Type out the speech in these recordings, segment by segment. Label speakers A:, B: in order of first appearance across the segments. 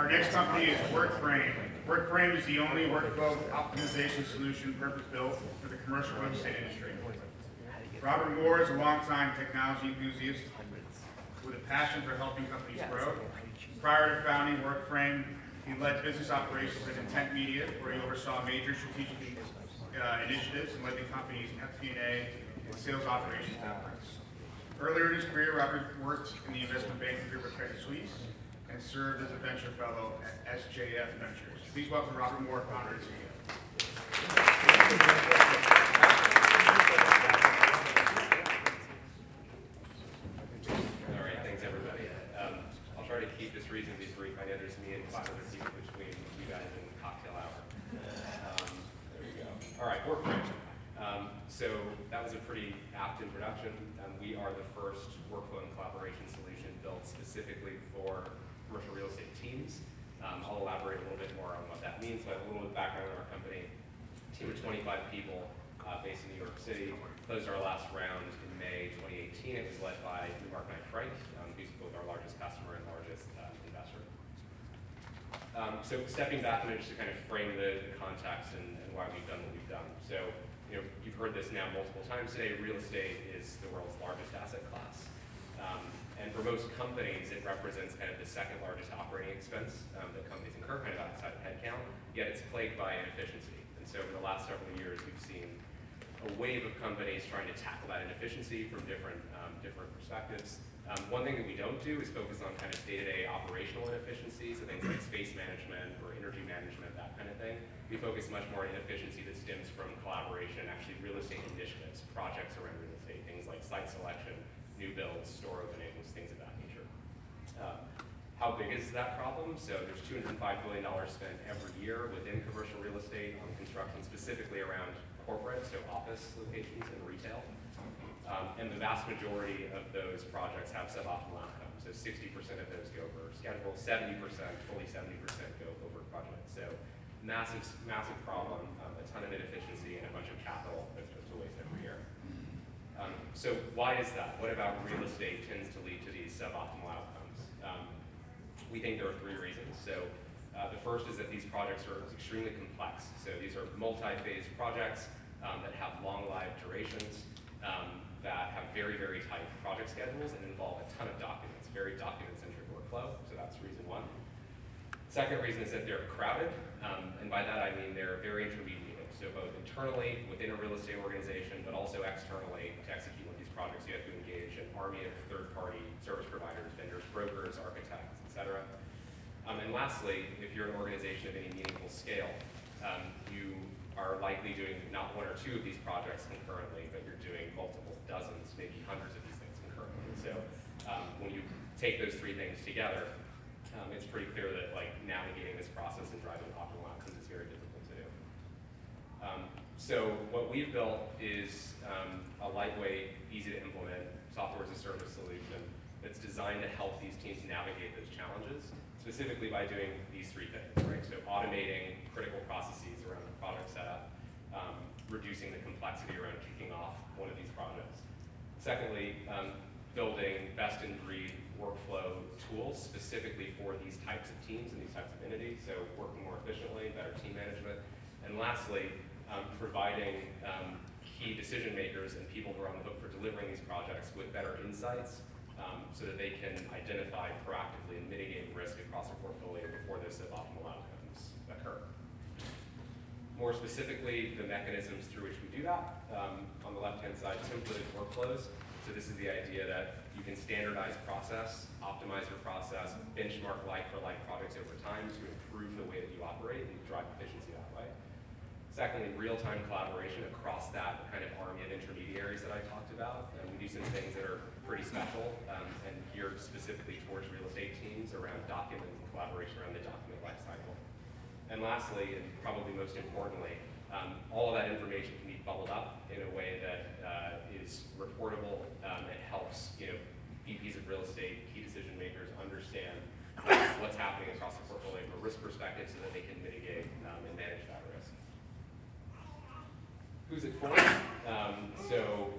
A: Our next company is Workframe. Workframe is the only workflow optimization solution purpose-built for the commercial real estate industry. Robert Moore is a longtime technology enthusiast with a passion for helping companies grow. Prior to founding Workframe, he led business operations at Intent Media, where he oversaw major strategic initiatives and led the company's FP&A and sales operations efforts. Earlier in his career, Robert worked in the investment banking group at Credit Suisse and served as a venture fellow at SJF Ventures. Please welcome Robert Moore, founder and CEO.
B: All right, thanks everybody. I'll try to keep this reasonably brief. I know there's me and 5 other people between you guys and cocktail hour. There we go. All right, Workframe. So that was a pretty apt introduction. We are the first workflow and collaboration solution built specifically for commercial real estate teams. I'll elaborate a little bit more on what that means, but a little bit of background on our company. A team of 25 people based in New York City. Closed our last round in May 2018. It was led by Mark Knight Frank, who's both our largest customer and largest investor. So stepping back a minute just to kind of frame the context and why we've done what we've done. So, you've heard this now multiple times today. Real estate is the world's largest asset class. And for most companies, it represents kind of the second largest operating expense that companies incur, kind of outside of headcount, yet it's plagued by inefficiency. And so over the last several years, we've seen a wave of companies trying to tackle that inefficiency from different perspectives. One thing that we don't do is focus on kind of day-to-day operational inefficiencies, so things like space management or energy management, that kind of thing. We focus much more on inefficiency that stems from collaboration, actually real estate initiatives, projects around real estate, things like site selection, new builds, store openings, things of that nature. How big is that problem? So there's $205 billion spent every year within commercial real estate on construction, specifically around corporate, so office locations and retail. And the vast majority of those projects have suboptimal outcomes. So 60% of those go over schedule, 70%, fully 70% go over budget. So massive problem, a ton of inefficiency, and a bunch of capital that's goes to waste every year. So why is that? What about real estate tends to lead to these suboptimal outcomes? We think there are 3 reasons. So the first is that these projects are extremely complex. So these are multi-phase projects that have long live durations, that have very, very tight project schedules and involve a ton of documents, very document-centric workflow. So that's reason 1. Second reason is that they're crowded, and by that I mean they're very intermediate. So both internally within a real estate organization, but also externally to execute one of these projects, you have to engage an army of third-party service providers, vendors, brokers, architects, etc. And lastly, if you're an organization of any meaningful scale, you are likely doing not 1 or 2 of these projects concurrently, but you're doing multiple dozens, maybe hundreds of these things concurrently. So when you take those 3 things together, it's pretty clear that navigating this process and driving optimal outcomes is very difficult to do. So what we've built is a lightweight, easy to implement software as a service solution that's designed to help these teams navigate those challenges, specifically by doing these 3 things, right? So automating critical processes around the project setup, reducing the complexity around kicking off one of these projects. Secondly, building best-in-breed workflow tools specifically for these types of teams and these types of entities, so working more efficiently, better team management. And lastly, providing key decision makers and people who are on the hook for delivering these projects with better insights so that they can identify proactively and mitigate risk across a portfolio before those suboptimal outcomes occur. More specifically, the mechanisms through which we do that. On the left-hand side, templated workflows. So this is the idea that you can standardize process, optimize your process, benchmark like-for-like projects over time to improve the way that you operate and drive efficiency that way. Secondly, real-time collaboration across that kind of army of intermediaries that I talked about. And we do some things that are pretty special and geared specifically towards real estate teams around document collaboration around the document lifecycle. And lastly, and probably most importantly, all of that information can be bubbled up in a way that is reportable. It helps VPs of real estate, key decision makers understand what's happening across the portfolio from a risk perspective so that they can mitigate and manage that risk. Who's it for? So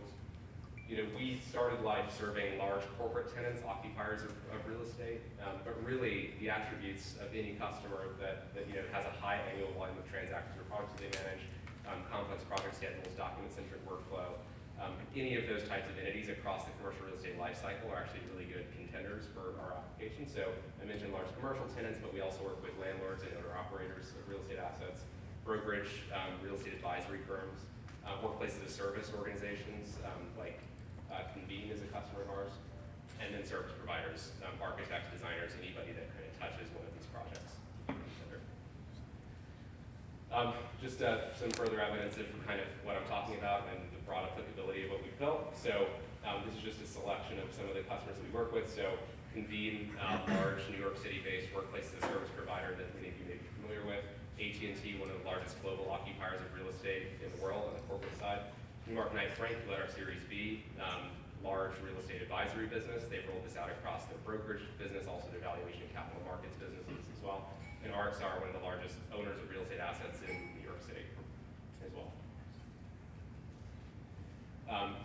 B: we started life serving large corporate tenants, occupiers of real estate, but really the attributes of any customer that has a high annual volume of transactions or products that they manage, complex project schedules, document-centric workflow, any of those types of entities across the commercial real estate lifecycle are actually really good contenders for our application. So I mentioned large commercial tenants, but we also work with landlords and owner-operators of real estate assets, brokerage, real estate advisory firms, workplaces of service organizations like Convene is a customer of ours, and then service providers, architects, designers, anybody that kind of touches one of these projects. Just some further evidence of kind of what I'm talking about and the broad applicability of what we've built. So this is just a selection of some of the customers that we work with. So Convene, large New York City-based workplace as a service provider that many of you may be familiar with. AT&T, one of the largest global occupiers of real estate in the world on the corporate side. Newmark Knight Frank, who led our Series B, large real estate advisory business. They've rolled this out across their brokerage business, also their valuation and capital markets businesses as well. And RXR, one of the largest owners of real estate assets in New York City as well.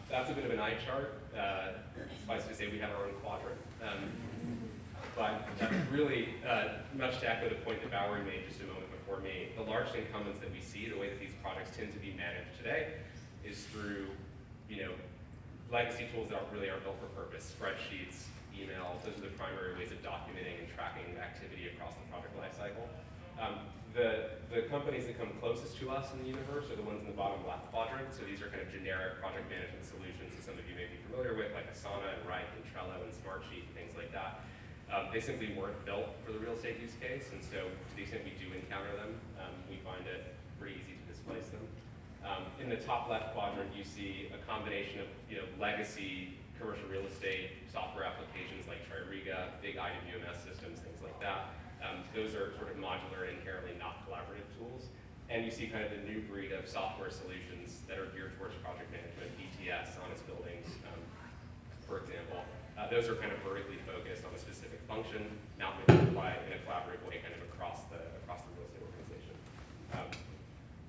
B: That's a bit of an eye chart. Suffice to say we have our own quadrant. But really, much to echo the point that Valerie made just a moment before me, the large incumbents that we see, the way that these projects tend to be managed today, is through, legacy tools that really are built for purpose, spreadsheets, email. Those are the primary ways of documenting and tracking activity across the project lifecycle. The companies that come closest to us in the universe are the ones in the bottom left quadrant. So these are kind of generic project management solutions that some of you may be familiar with, like Asana and Wrike and Trello and Smartsheet and things like that. They simply weren't built for the real estate use case, and so to the extent we do encounter them, we find it pretty easy to displace them. In the top left quadrant, you see a combination of legacy commercial real estate software applications like Tririga, big IWMS systems, things like that. Those are sort of modular and inherently not collaborative tools. And you see kind of the new breed of software solutions that are geared towards project management, BTS, honest buildings, for example. Those are kind of vertically focused on a specific function, not really applied in a collaborative way kind of across the real estate organization.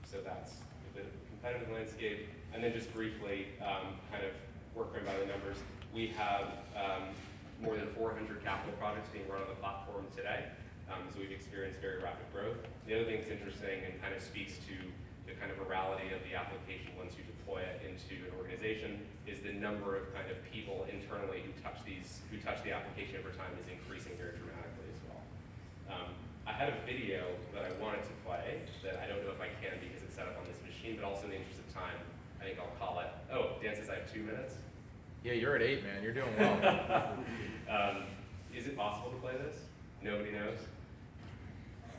B: So that's the competitive landscape. And then just briefly, kind of Workframe by the numbers, we have more than 400 capital projects being run on the platform today. So we've experienced very rapid growth. The other thing that's interesting and kind of speaks to the kind of virality of the application once you deploy it into an organization is the number of kind of people internally who touch the application over time is increasing very dramatically as well. I had a video that I wanted to play that I don't know if I can because it's set up on this machine, but also in the interest of time, I think I'll call it. Oh, Dan says I have 2 minutes.
C: Yeah, you're at 8, man. You're doing well.
B: Is it possible to play this? Nobody knows?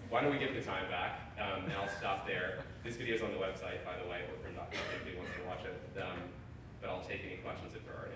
B: Why don't we give the time back, and I'll stop there. This video is on the website, by the way, workframe.com, if anybody wants to watch it. But I'll take any questions if there are any.